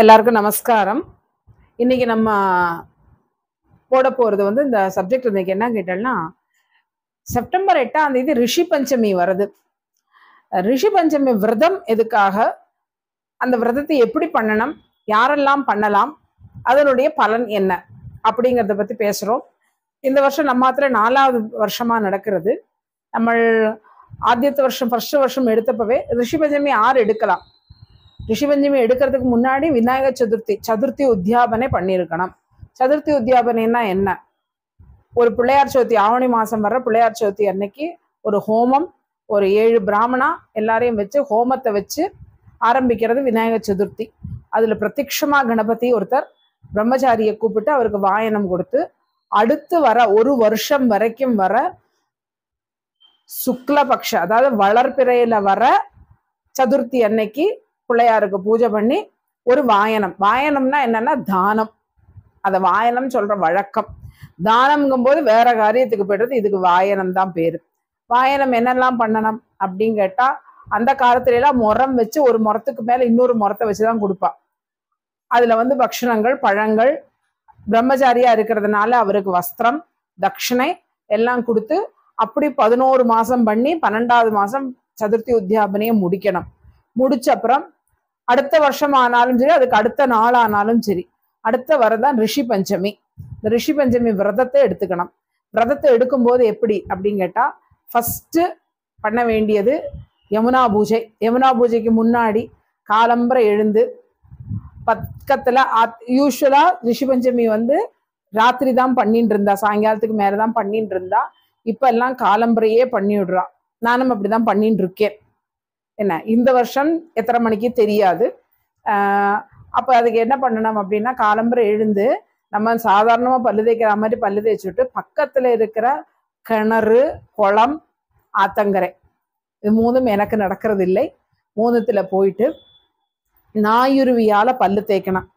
எல்லாருக்கும் நமஸ்காரம். இன்னைக்கு நம்ம போட போறது இந்த சப்ஜெக்ட் இன்னைக்கு என்ன கேட்டோம்னா, செப்டம்பர் 8ஆம் தேதி ரிஷி பஞ்சமி வருது. ரிஷி பஞ்சமி விரதம் எதுக்காக, அந்த விரதத்தை எப்படி பண்ணணும், யாரெல்லாம் பண்ணலாம், அதனுடைய பலன் என்ன அப்படிங்கிறத பத்தி பேசுறோம். இந்த வருஷம் நம்ம மாத்திர 4வது வருஷமா நடக்கிறது. நம்ம ஆத்தியத்து வருஷம் ஃபர்ஸ்ட் வருஷம் எடுத்தப்பவே ரிஷி பஞ்சமி 6 எடுக்கலாம். ரிஷி பஞ்சமி எடுக்கிறதுக்கு முன்னாடி விநாயகர் சதுர்த்தி உத்தியாபனை பண்ணியிருக்கணும். சதுர்த்தி உத்தியாபனைன்னா என்ன? ஒரு பிள்ளையார் சதுர்த்தி, ஆவணி மாசம் வர்ற பிள்ளையார் சதுர்த்தி அன்னைக்கு ஒரு ஹோமம், ஒரு 7 பிராமணா எல்லாரையும் வச்சு ஹோமத்தை வச்சு ஆரம்பிக்கிறது விநாயகர் சதுர்த்தி. அதுல பிரத்யக்ஷமா கணபதி ஒருத்தர் பிரம்மச்சாரியை கூப்பிட்டு அவருக்கு வாயனம் கொடுத்து, அடுத்து வர ஒரு வருஷம் வரைக்கும் வர சுக்லபக்ஷ, அதாவது வளர்பிறையில வர சதுர்த்தி அன்னைக்கு பிள்ளையாருக்கு பூஜை பண்ணி ஒரு வாயனம். வாயனம்னா என்னன்னா தானம். அத வாயனம் சொல்ற வழக்கம். தானம்ங்கும் போது வேற காரியத்துக்கு போயிடுறது, இதுக்கு வாயனம் தான் பேரு. வாயனம் என்னெல்லாம் பண்ணணும் அப்படின்னு கேட்டா, அந்த காலத்துல எல்லாம் முறம் வச்சு ஒரு முறத்துக்கு மேல இன்னொரு முறத்தை வச்சுதான் கொடுப்பா. அதுல பக்ஷணங்கள், பழங்கள், பிரம்மச்சாரியா இருக்கிறதுனால அவருக்கு வஸ்திரம், தட்சிணை எல்லாம் கொடுத்து அப்படி 11 மாசம் பண்ணி 12வது மாசம் சதுர்த்தி உத்தியாபனையை முடிக்கணும். முடிச்ச அப்புறம் அடுத்த வருஷம் ஆனாலும் சரி, அதுக்கு அடுத்த நாள் ஆனாலும் சரி, அடுத்த வரதான் ரிஷி பஞ்சமி. இந்த ரிஷி பஞ்சமி விரதத்தை எடுத்துக்கணும். விரதத்தை எடுக்கும்போது எப்படி அப்படின்னு கேட்டா, ஃபர்ஸ்ட் பண்ண வேண்டியது யமுனா பூஜை. யமுனா பூஜைக்கு முன்னாடி காலம்பரை எழுந்து பக்கத்துல யூஸ்வலா ரிஷி பஞ்சமி ராத்திரி தான் பண்ணிட்டு இருந்தா, சாயங்காலத்துக்கு மேலதான் பண்ணிட்டு இருந்தா. இப்ப எல்லாம் காலம்பரையே பண்ணி விடுறா. நானும் அப்படிதான் பண்ணிட்டு இருக்கேன். என்ன, இந்த வருஷம் எத்தனை மணிக்கு தெரியாது. அப்ப அதுக்கு என்ன பண்ணணும் அப்படின்னா, காலம்பரை எழுந்து நம்ம சாதாரணமா பல்லு தேய்க்கிற மாதிரி பல்லு தேய்ச்சிட்டு, பக்கத்துல இருக்கிற கிணறு, குளம், ஆத்தங்கரை, இது 3ம் எனக்கு நடக்கிறது இல்லை. 3த்துல போயிட்டு நாயுருவியால பல்லு தேய்க்கணும்.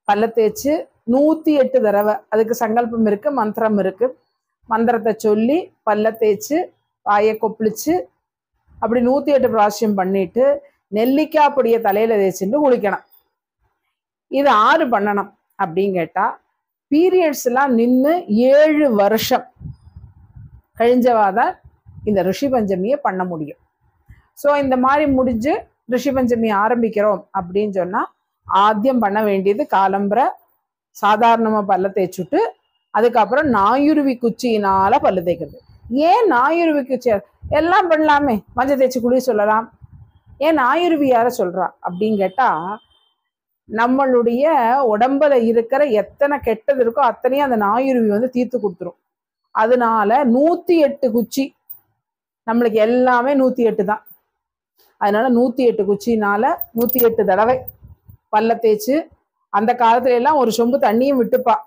பல்ல தேய்ச்சு 108 தடவை, அதுக்கு சங்கல்பம் இருக்கு, மந்திரம் இருக்கு. மந்திரத்தை சொல்லி பல்ல தேய்ச்சு வாயை கொப்பளிச்சு அப்படி 108 பிராசியம் பண்ணிட்டு நெல்லிக்காய் பொடியை தலையில தேய்ச்சிட்டு குளிக்கணும். இது 6 பண்ணணும். அப்படின்னு கேட்டா, பீரியட்ஸ் எல்லாம் நின்று 7 வருஷம் கழிஞ்சவாதான் இந்த ரிஷி பஞ்சமியை பண்ண முடியும். ஸோ இந்த மாதிரி முடிஞ்சு ரிஷி பஞ்சமி ஆரம்பிக்கிறோம் அப்படின்னு சொன்னா, ஆத்தியம் பண்ண வேண்டியது காலம்பரை சாதாரணமா பல்ல தேய்ச்சுட்டு, அதுக்கப்புறம் நாயுருவி குச்சியினால பல்லு தேய்க்கிறது. ஏன் நாயுருவி குச்சி? எல்லாம் பண்ணலாமே, மஞ்சள் தேய்ச்சி குழி சொல்லலாம். ஏன் நாயுருவி யார சொல்றா அப்படின்னு கேட்டா, நம்மளுடைய உடம்புல இருக்கிற எத்தனை கெட்டது இருக்கோ அத்தனையும் அந்த நாயுருவி தீர்த்து கொடுத்துரும். அதனால 108 குச்சி, நம்மளுக்கு எல்லாமே 108 தான். அதனால 108 குச்சினால 108 தடவை பல்ல தேய்ச்சு, அந்த காலத்துல எல்லாம் ஒரு சொம்பு தண்ணியும் விட்டுப்பா.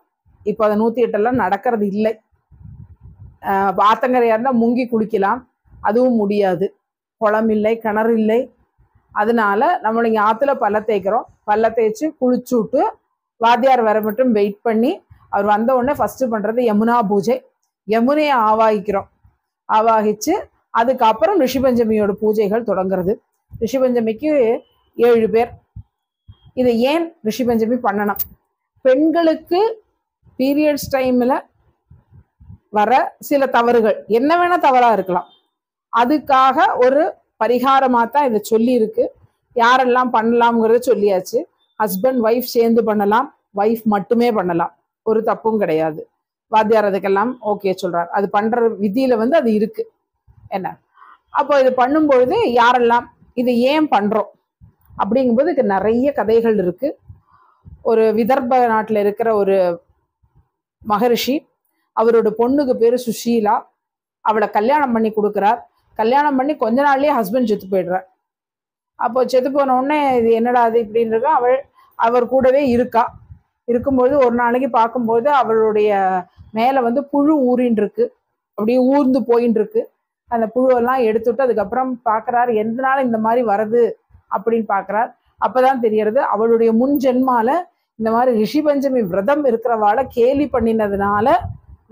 இப்போ அதை 108 எல்லாம் நடக்கிறது இல்லை. ஆத்தங்கரையா இருந்தா முங்கி குளிக்கலாம், அதுவும் முடியாது. குளம் இல்லை, கிணறு இல்லை. அதனால நம்ம இங்க ஆத்துல பல்ல தேய்க்கிறோம். பல்ல தேய்ச்சி குளிச்சு விட்டு வாத்தியார் வர மட்டும் வெயிட் பண்ணி, அவர் வந்த உடனே ஃபர்ஸ்ட் பண்றது யமுனா பூஜை. யமுனையை ஆவாகிக்கிறோம். ஆவாகிச்சு அதுக்கப்புறம் ரிஷி பஞ்சமியோட பூஜைகள் தொடங்குறது. ரிஷி பஞ்சமிக்கு 7 பேர். இதை ஏன் ரிஷி பஞ்சமி பண்ணணும்? பெண்களுக்கு பீரியட்ஸ் டைம்ல வர சில தவறுகள் என்ன வேணா தவறா இருக்கலாம். அதுக்காக ஒரு பரிகாரமா தான் இதை சொல்லி இருக்கு. யாரெல்லாம் பண்ணலாம்ங்கிறத சொல்லியாச்சு. ஹஸ்பண்ட் ஒய்ஃப் சேர்ந்து பண்ணலாம், ஒய்ஃப் மட்டுமே பண்ணலாம், ஒரு தப்பும் கிடையாது. வாத்தியார் அதுக்கெல்லாம் ஓகே சொல்றார். அது பண்ற விதியில அது இருக்கு. என்ன, அப்போ இது பண்ணும்பொழுது யாரெல்லாம் இதை ஏன் பண்றோம் அப்படிங்கும்போது இதுக்கு நிறைய கதைகள் இருக்கு. ஒரு விதர்ப நாட்டுல இருக்கிற ஒரு மகரிஷி, அவரோட பொண்ணுக்கு பேரு சுஷீலா. அவளை கல்யாணம் பண்ணி கொடுக்குறார். கல்யாணம் பண்ணி கொஞ்ச நாள்லயே ஹஸ்பண்ட் செத்து போயிடுறார். அப்போ செத்து போன உடனே இது என்னடா அது இப்படின்னு இருக்கா. அவர் கூடவே இருக்கா. இருக்கும்போது ஒரு நாளைக்கு பார்க்கும்போது அவளுடைய மேல புழு ஊறின்னு இருக்கு, அப்படியே ஊர்ந்து போயின்னு இருக்கு. அந்த புழுவெல்லாம் எடுத்துட்டு அதுக்கப்புறம் பார்க்கறாரு, எதனால இந்த மாதிரி வருது அப்படின்னு பார்க்கறார். அப்பதான் தெரியறது, அவளுடைய முன் ஜென்மால இந்த மாதிரி ரிஷி பஞ்சமி விரதம் இருக்கிறவாளை கேலி பண்ணினதுனால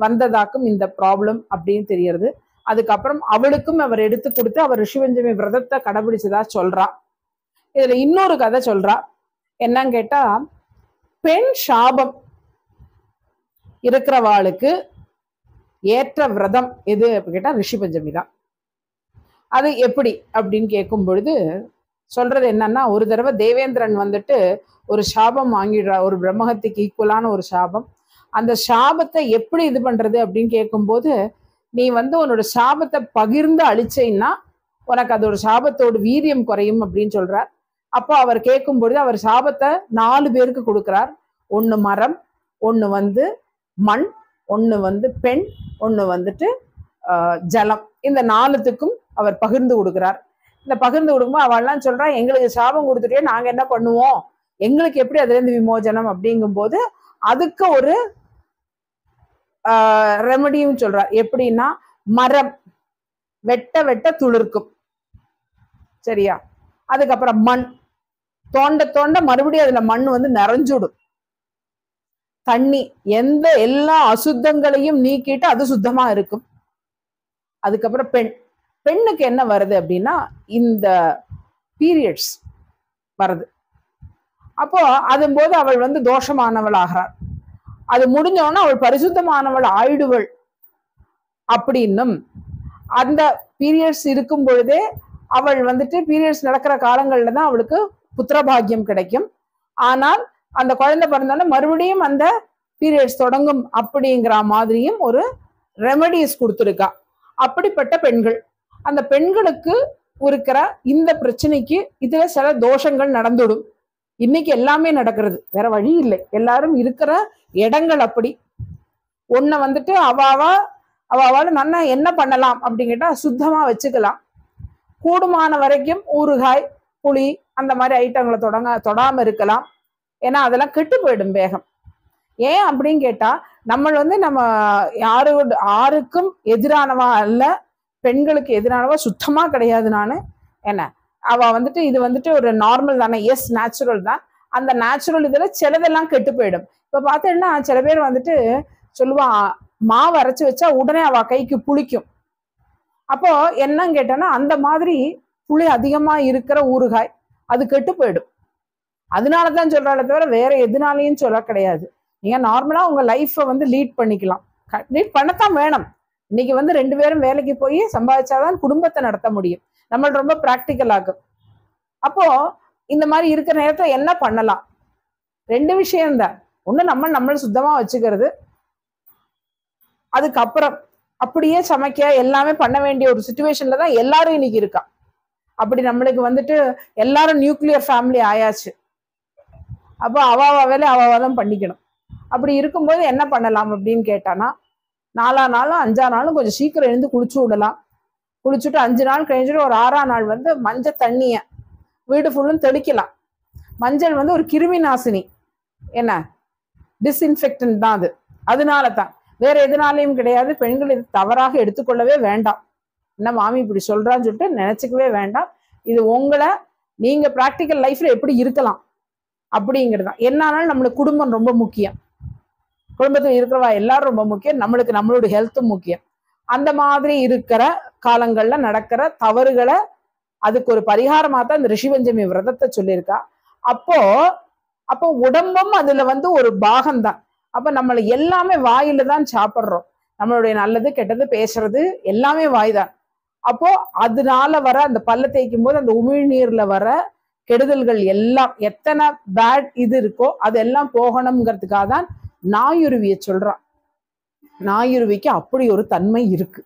வந்ததாக்கும் இந்த ப்ராப்ளம் அப்படின்னு தெரியறது. அதுக்கப்புறம் அவளுக்கும் அவர் எடுத்து கொடுத்து அவர் ரிஷி பஞ்சமி விரதத்தை கடைபிடிச்சதா சொல்றா. இதுல இன்னொரு கதை சொல்றா. என்னன்னு கேட்டா, பெண் சாபம் இருக்கிறவாளுக்கு ஏற்ற விரதம் எது அப்படின்னு கேட்டா ரிஷி பஞ்சமி தான். அது எப்படி அப்படின்னு கேட்கும் பொழுது சொல்றது என்னன்னா, ஒரு தடவை தேவேந்திரன் வந்துட்டு ஒரு சாபம் வாங்கிடுறா, ஒரு பிரம்மஹத்திக்கு ஈக்குவலான ஒரு சாபம். அந்த சாபத்தை எப்படி இது பண்றது அப்படின்னு கேட்கும்போது, நீ உன்னோட சாபத்தை பகிர்ந்து அழிச்சைன்னா உனக்கு அது ஒரு சாபத்தோட வீரியம் குறையும் அப்படின்னு சொல்றார். அப்போ அவர் கேட்கும் பொழுது அவர் சாபத்தை 4 பேருக்கு கொடுக்கிறார். ஒண்ணு மரம், ஒண்ணு மண், ஒண்ணு பெண், ஒண்ணு ஜலம். இந்த 4த்துக்கும் அவர் பகிர்ந்து கொடுக்கிறார். இந்த பகிர்ந்து கொடுக்கும்போது அவள்லாம் சொல்றா, எங்களுக்கு சாபம் கொடுத்துட்டே நாங்க என்ன பண்ணுவோம், எங்களுக்கு எப்படி அதுல இருந்து விமோசனம் அப்படிங்கும் போது அதுக்கு ஒரு ரெமடியும் சொல்றார். எப்படின்னா, மரம் வெட்ட வெட்ட துளிர்க்கும், சரியா? அதுக்கப்புறம் மண் தோண்ட தோண்ட மறுபடியும் அதுல மண் நிறைஞ்சுடும். தண்ணி எல்லா அசுத்தங்களையும் நீக்கிட்டு அது சுத்தமா இருக்கும். அதுக்கப்புறம் பெண்ணுக்கு என்ன வருது அப்படின்னா, இந்த பீரியட்ஸ் வருது. அப்போ அதும்போது அவள் தோஷமானவள் ஆகிறாள். அது முடிஞ்சோன்னா அவள் பரிசுத்தமானவள் ஆயிடுவள் அப்படின்னும், அந்த பீரியட்ஸ் இருக்கும் பொழுதே அவள் பீரியட்ஸ் நடக்கிற காலங்கள்ல தான் அவளுக்கு புத்திரபாகியம் கிடைக்கும். ஆனால் அந்த குழந்தை பிறந்தோன்னா மறுபடியும் அந்த பீரியட்ஸ் தொடங்கும் அப்படிங்கிற மாதிரியும் ஒரு ரெமடிஸ் கொடுத்துருக்கா. அப்படிப்பட்ட பெண்கள், அந்த பெண்களுக்கு இருக்கிற இந்த பிரச்சனைக்கு இதுல சில தோஷங்கள் நடந்துடும். இன்னைக்கு எல்லாமே நடக்கிறது, வேற வழி இல்லை. எல்லாரும் இருக்கிற இடங்கள் அப்படி. ஒன்ன அவாவால நல்லா என்ன பண்ணலாம் அப்படின்னு கேட்டா, சுத்தமா வச்சுக்கலாம். கூடுமான வரைக்கும் ஊறுகாய், புளி அந்த மாதிரி ஐட்டங்களை தொடாம இருக்கலாம். ஏன்னா அதெல்லாம் கெட்டு போயிடும் வேகம். ஏன் அப்படின்னு கேட்டா, நம்ம நம்ம யாருக்கும் எதிரானவா அல்ல, பெண்களுக்கு எதிரானவா சுத்தமா கிடையாது. நானு என்ன அவ இது ஒரு நார்மல் தானே, எஸ் நேச்சுரல் தான். அந்த நேச்சுரல் இதுல சிலதெல்லாம் கெட்டு போயிடும். இப்ப பார்த்தேன்னா சில பேர் சொல்லுவா, மாவு அரைச்சு வச்சா உடனே அவ கைக்கு புளிக்கும். அப்போ என்னன்னு கேட்டேன்னா, அந்த மாதிரி புளி அதிகமா இருக்கிற ஊறுகாய் அது கெட்டு போயிடும். அதனாலதான் சொல்றாளே தவிர வேற எதுனாலையும் சொல்ல கிடையாது. நீங்க நார்மலா உங்க லைஃப்பை லீட் பண்ணிக்கலாம். லீட் பண்ணத்தான் வேணும். இன்னைக்கு 2 பேரும் வேலைக்கு போய் சம்பாதிச்சாதான் குடும்பத்தை நடத்த முடியும். நம்ம ரொம்ப பிராக்டிக்கல் ஆகும். அப்போ இந்த மாதிரி இருக்கிற நேரத்துல என்ன பண்ணலாம்? 2 விஷயம்தான். ஒண்ணு, நம்மளை சுத்தமா வச்சுக்கிறது. அதுக்கப்புறம் அப்படியே சமைக்க எல்லாமே பண்ண வேண்டிய ஒரு சிச்சுவேஷன்ல தான் எல்லாரும் இன்னைக்கு இருக்கா. அப்படி நம்மளுக்கு எல்லாரும் நியூக்ளியர் ஃபேமிலி ஆயாச்சு. அப்போ அவாவா வேலை அவாவாதான் பண்ணிக்கணும். அப்படி இருக்கும்போது என்ன பண்ணலாம் அப்படின்னு கேட்டானா, 4ஆம் நாளும் 5ஆம் நாளும் கொஞ்சம் சீக்கிரம் எழுந்து குளிச்சு விடலாம். குளிச்சுட்டு 5 நாள் கழிஞ்சுட்டு ஒரு 6ஆம் நாள் மஞ்சள் தண்ணிய வீடு ஃபுல்லும் தெளிக்கலாம். மஞ்சள் ஒரு கிருமி நாசினி, என்ன டிஸ்இன்ஃபெக்டன்ட் தான் அது. அதனால தான், வேற எதுனாலையும் கிடையாது. பெண்கள் இது தவறாக எடுத்துக்கொள்ளவே வேண்டாம். என்ன மாமி இப்படி சொல்றான்னு சொல்லிட்டு நினைச்சுக்கவே வேண்டாம். இது உங்களை நீங்க பிராக்டிக்கல் லைஃப்ல எப்படி இருக்கலாம் அப்படிங்கிறது தான். என்னாலும் நம்மளுக்கு குடும்பம் ரொம்ப முக்கியம், குடும்பத்தில் இருக்கிறவா எல்லாரும் ரொம்ப முக்கியம், நம்மளுடைய ஹெல்த்தும் முக்கியம். அந்த மாதிரி இருக்கிற காலங்கள்ல நடக்கிற தவறுகளை அதுக்கு ஒரு பரிகாரமா தான் இந்த ரிஷிபஞ்சமி விரதத்தை சொல்லியிருக்கா. அப்போ உடம்பும் அதுல ஒரு பாகம்தான். அப்ப நம்மளை எல்லாமே வாயில தான் சாப்பிட்றோம். நம்மளுடைய நல்லது கெட்டது பேசுறது எல்லாமே வாய் தான். அப்போ அதனால வர அந்த பல்ல தேய்க்கும் போது அந்த உமிழ்நீர்ல வர கெடுதல்கள் எல்லாம், எத்தனை பேட் இது இருக்கோ அதெல்லாம் போகணுங்கிறதுக்காக தான் நாயுருவிய சொல்றான். நாயுருவிக்கு அப்படி ஒரு தன்மை இருக்கு.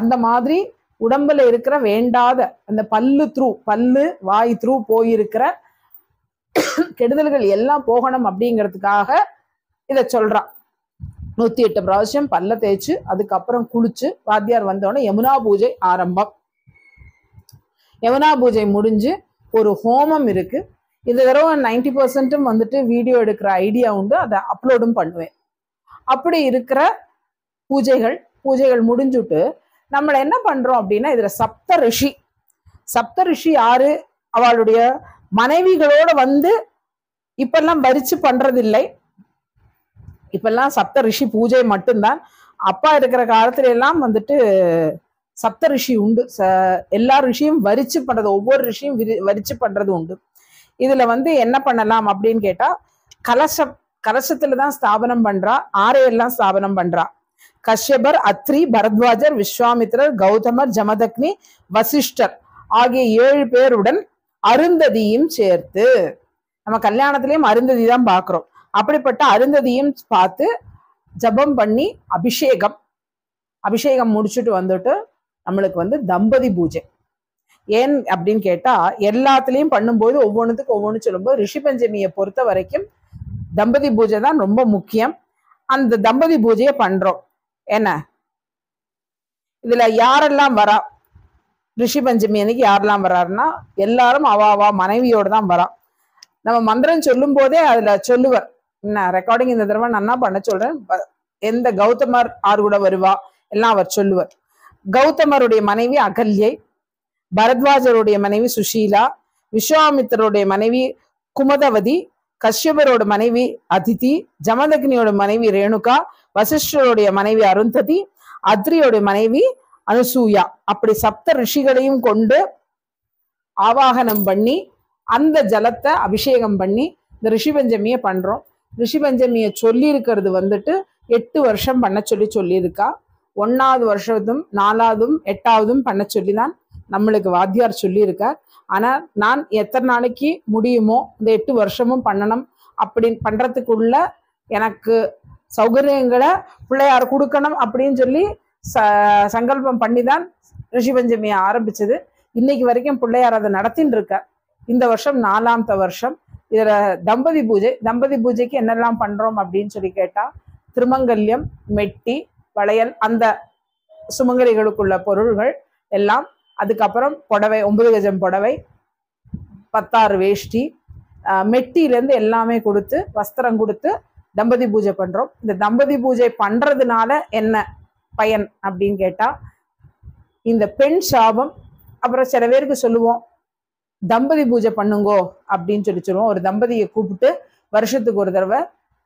அந்த மாதிரி உடம்புல இருக்கிற வேண்டாத அந்த பல்லு வாய் த்ரூ போயிருக்கிற கெடுதல்கள் எல்லாம் போகணும் அப்படிங்கிறதுக்காக இத சொல்றான். 108 பிராവശ്யம் பல்ல தேய்ச்சு அதுக்கப்புறம் குளிச்சு வாத்தியார் வந்தோடனே யமுனா பூஜை ஆரம்பம். யமுனா பூஜை முடிஞ்சு ஒரு ஹோமம் இருக்கு. இந்த தடவை 90% வீடியோ எடுக்கிற ஐடியா உண்டு, அதை அப்லோடும் பண்ணுவேன். அப்படி இருக்கிற பூஜைகள் முடிஞ்சுட்டு நம்மள என்ன பண்றோம் அப்படின்னா, இதுல சப்த ரிஷி யாரு? அவளுடைய மனைவிகளோட இப்பெல்லாம் வரிச்சு பண்றது இல்லை. இப்பெல்லாம் சப்த ரிஷி பூஜை மட்டும்தான். அப்பா இருக்கிற காலத்துல எல்லாம் சப்த ரிஷி உண்டு. எல்லா ரிஷியும் வரிச்சு பண்றது, ஒவ்வொரு ரிஷியும் வரிச்சு பண்றது உண்டு. இதுல வந்து என்ன பண்ணலாம் அப்படின்னு கேட்டா, கலசத்துலதான் ஸ்தாபனம் பண்றா. ஆரையெல்லாம் ஸ்தாபனம் பண்றா? கஷ்யபர், அத்ரி, பரத்வாஜர், விஸ்வாமித்ரர், கௌதமர், ஜமதக்னி, வசிஷ்டர் ஆகிய 7 பேருடன் அருந்ததியும் சேர்த்து. நம்ம கல்யாணத்திலயும் அருந்ததி தான் பாக்குறோம். அப்படிப்பட்ட அருந்ததியும் பார்த்து ஜபம் பண்ணி அபிஷேகம் முடிச்சுட்டு வந்துட்டு நம்மளுக்கு வந்து தம்பதி பூஜை. ஏன் அப்படின்னு கேட்டா, எல்லாத்துலயும் பண்ணும்போது ஒவ்வொன்றுத்துக்கு ஒவ்வொன்று சொல்லும்போது ரிஷி பஞ்சமியை பொறுத்த வரைக்கும் தம்பதி பூஜை தான் ரொம்ப முக்கியம். அந்த தம்பதி பூஜையை பண்றோம். என்ன இதுல யாரெல்லாம் வரா? ரிஷி பஞ்சமி அன்னைக்கு யாரெல்லாம் வர்றாருன்னா, எல்லாரும் அவா மனைவியோட தான் வரா. நம்ம மந்திரம் சொல்லும் போதே அதுல சொல்லுவார். என்ன ரெக்கார்டிங் இந்த தடவை நான் என்ன பண்ண சொல்றேன், எந்த கௌதமர் ஆறு கூட வருவா எல்லாம் அவர் சொல்லுவார். கௌதமருடைய மனைவி அகல்யை, பரத்வாஜருடைய மனைவி சுஷீலா, விஸ்வாமித்தருடைய மனைவி குமதவதி, கஷ்யபரோட மனைவி அதிதி, ஜமதக்னியோட மனைவி ரேணுகா, வசிஷ்டருடைய மனைவி அருந்ததி, அத்ரியோட மனைவி அனுசூயா. அப்படி சப்த ரிஷிகளையும் கொண்டு ஆவாகனம் பண்ணி அந்த ஜலத்தை அபிஷேகம் பண்ணி இந்த ரிஷி பஞ்சமியை பண்றோம். ரிஷி பஞ்சமியை சொல்லி இருக்கிறது வந்துட்டு 8 வருஷம் பண்ண சொல்லியிருக்கா. 1வது வருஷத்தும் 4வதும் 8வதும் பண்ண சொல்லிதான் நம்மளுக்கு வாத்தியார் சொல்லியிருக்கார். ஆனா நான் எத்தனை நாளைக்கு முடியுமோ இந்த 8 வருஷமும் பண்ணணும் அப்படின்னு பண்றதுக்குள்ள எனக்கு சௌகரியங்களை பிள்ளையார் கொடுக்கணும் அப்படின்னு சொல்லி சங்கல்பம் பண்ணிதான் ரிஷி பஞ்சமியை ஆரம்பிச்சது. இன்னைக்கு வரைக்கும் பிள்ளையார் அதை நடத்தின்னு இருக்க. இந்த வருஷம் 4வது வருஷம். இதுல தம்பதி பூஜைக்கு என்னெல்லாம் பண்றோம் அப்படின்னு சொல்லி கேட்டா, திருமங்கல்யம், மெட்டி, வளையல், அந்த சுமங்கலிகளுக்குள்ள பொருள்கள் எல்லாம், அதுக்கப்புறம் புடவை, 9 கஜம் புடவை, 16 வேஷ்டி, மெட்டியிலேருந்து எல்லாமே கொடுத்து வஸ்திரம் கொடுத்து தம்பதி பூஜை பண்றோம். இந்த தம்பதி பூஜை பண்றதுனால என்ன பயன் அப்படின்னு கேட்டா, இந்த பெண் சாபம். அப்புறம் சில பேருக்கு சொல்லுவோம் தம்பதி பூஜை பண்ணுங்கோ அப்படின்னு சொல்லுவோம். ஒரு தம்பதியை கூப்பிட்டு வருஷத்துக்கு ஒரு தடவை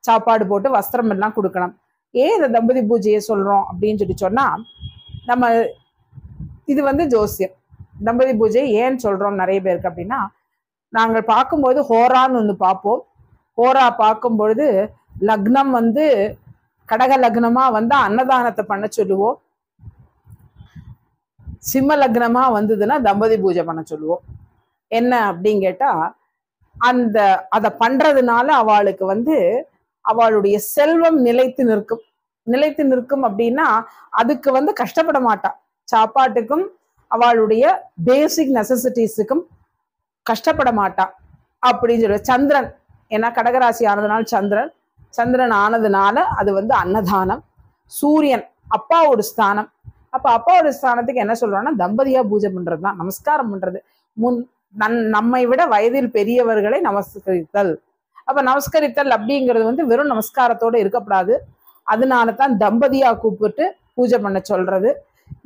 சாப்பாடு போட்டு வஸ்திரம் எல்லாம் கொடுக்கணும். ஏன் இந்த தம்பதி பூஜையை சொல்றோம் அப்படின்னு சொன்னா, நம்ம இது வந்து ஜோசியம். தம்பதி பூஜை ஏன் சொல்றோம் நிறைய பேருக்கு அப்படின்னா, நாங்கள் பார்க்கும்போது ஹோரான்னு ஒன்று பார்ப்போம். ஹோரா பார்க்கும் பொழுது லக்னம் வந்து கடக லக்னமா வந்து அன்னதானத்தை பண்ண சொல்லுவோம். சிம்ம லக்னமா வந்ததுன்னா தம்பதி பூஜை பண்ண சொல்லுவோம். என்ன அப்படின்னு கேட்டா, அதை பண்றதுனால அவளுக்கு வந்து அவளுடைய செல்வம் நிலைத்து நிற்கும் அப்படின்னா அதுக்கு வந்து கஷ்டப்பட மாட்டா. சாப்பாட்டுக்கும் அவளுடைய பேசிக் நெசசிட்டிஸுக்கும் கஷ்டப்பட மாட்டா அப்படின்னு சொல்லி. சந்திரன், ஏன்னா கடகராசி ஆனதுனால சந்திரன் ஆனதுனால அது வந்து அன்னதானம். சூரியன் அப்பாவோட ஸ்தானம். அப்ப அப்பாவோட ஸ்தானத்துக்கு என்ன சொல்றோம்னா தம்பதியா பூஜை பண்றதுதான், நமஸ்காரம் பண்றது. நம்மை விட வயதில் பெரியவர்களை நமஸ்கரித்தல். அப்ப நமஸ்கரித்தல் அப்படிங்கிறது வந்து வெறும் நமஸ்காரத்தோட இருக்கப்படாது. அதனால தான் தம்பதியா கூப்பிட்டு பூஜை பண்ண சொல்றது.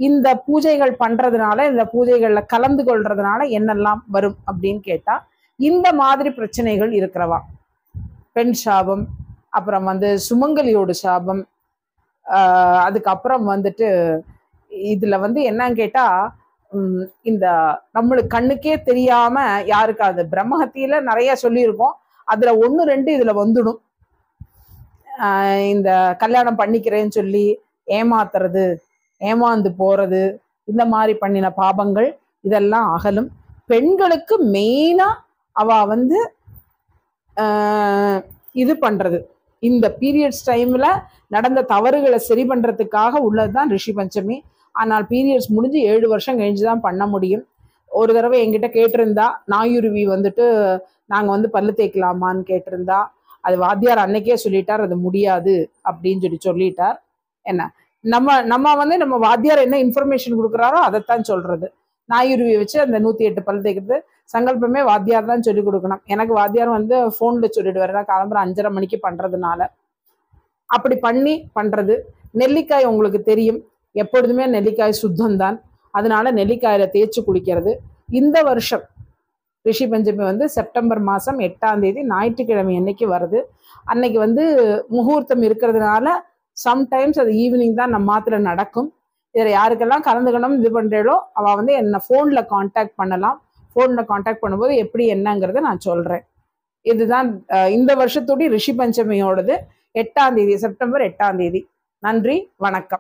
இந்த பூஜைகள் பண்றதுனால, இந்த பூஜைகள்ல கலந்து கொள்றதுனால என்னெல்லாம் வரும் அப்படின்னு கேட்டா, இந்த மாதிரி பிரச்சனைகள் இருக்கிறவா, பெண் சாபம், அப்புறம் வந்து சுமங்கலியோட சாபம், அதுக்கப்புறம் வந்துட்டு இதுல வந்து என்னன்னு கேட்டா, இந்த நம்மளுக்கு கண்ணுக்கே தெரியாம யாருக்காவது பிரம்மஹத்தியில நிறைய சொல்லியிருக்கோம். அதுல 1, 2 இதுல வந்துடும். இந்த கல்யாணம் பண்ணிக்கிறேன்னு சொல்லி ஏமாத்துறது, ஏமாந்து போறது, இந்த மாதிரி பண்ணின பாபங்கள் இதெல்லாம் அகலும். பெண்களுக்கு மெயினா அவ வந்து இது பண்றது, இந்த பீரியட்ஸ் டைம்ல நடந்த தவறுகளை சரி பண்றதுக்காக உள்ளதுதான் ரிஷி பஞ்சமி. ஆனால் பீரியட்ஸ் முடிஞ்சு 7 வருஷம் கழிஞ்சுதான் பண்ண முடியும். ஒரு தடவை என்கிட்ட கேட்டிருந்தா, நாயுருவி வந்துட்டு நாங்க வந்து பல்லு தேய்க்கலாமான்னு கேட்டிருந்தா, அது வாத்தியார் அன்னைக்கே சொல்லிட்டார் அது முடியாது அப்படின்னு சொல்லிட்டார். என்ன நம்ம வந்து நம்ம வாத்தியார் என்ன இன்ஃபர்மேஷன் கொடுக்குறாரோ அதைத்தான் சொல்றது. நாயுருவியை வச்சு அந்த 108 பல் தேய்க்கிறது சங்கல்பமே வாத்தியார் தான் சொல்லி கொடுக்கணும். எனக்கு வாத்தியார் வந்து போன்ல சொல்லிடுவாரு, நான் காலம்பரம் 5:30 மணிக்கு பண்றதுனால. அப்படி பண்ணி பண்றது. நெல்லிக்காய் உங்களுக்கு தெரியும், எப்பொழுதுமே நெல்லிக்காய் சுத்தம்தான். அதனால நெல்லிக்காயில தேய்ச்சி குளிக்கிறது. இந்த வருஷம் ரிஷி பஞ்சமி வந்து செப்டம்பர் மாதம் 8ஆம் தேதி ஞாயிற்றுக்கிழமை அன்னைக்கு வருது. அன்னைக்கு வந்து முகூர்த்தம் இருக்கிறதுனால சம்டைம்ஸ் அது ஈவினிங் தான் நம்ம மாத்திர நடக்கும். இதில் யாருக்கெல்லாம் கலந்துக்கணும் இது பண்றீங்களோ அவ வந்து என்ன ஃபோன்ல கான்டாக்ட் பண்ணலாம். ஃபோனில் காண்டாக்ட் பண்ணும்போது எப்படி என்னங்கிறத நான் சொல்கிறேன். இதுதான் இந்த வருஷத்துடைய ரிஷி பஞ்சமியோடது 8ஆம் தேதி, செப்டம்பர் 8ஆம் தேதி. நன்றி, வணக்கம்.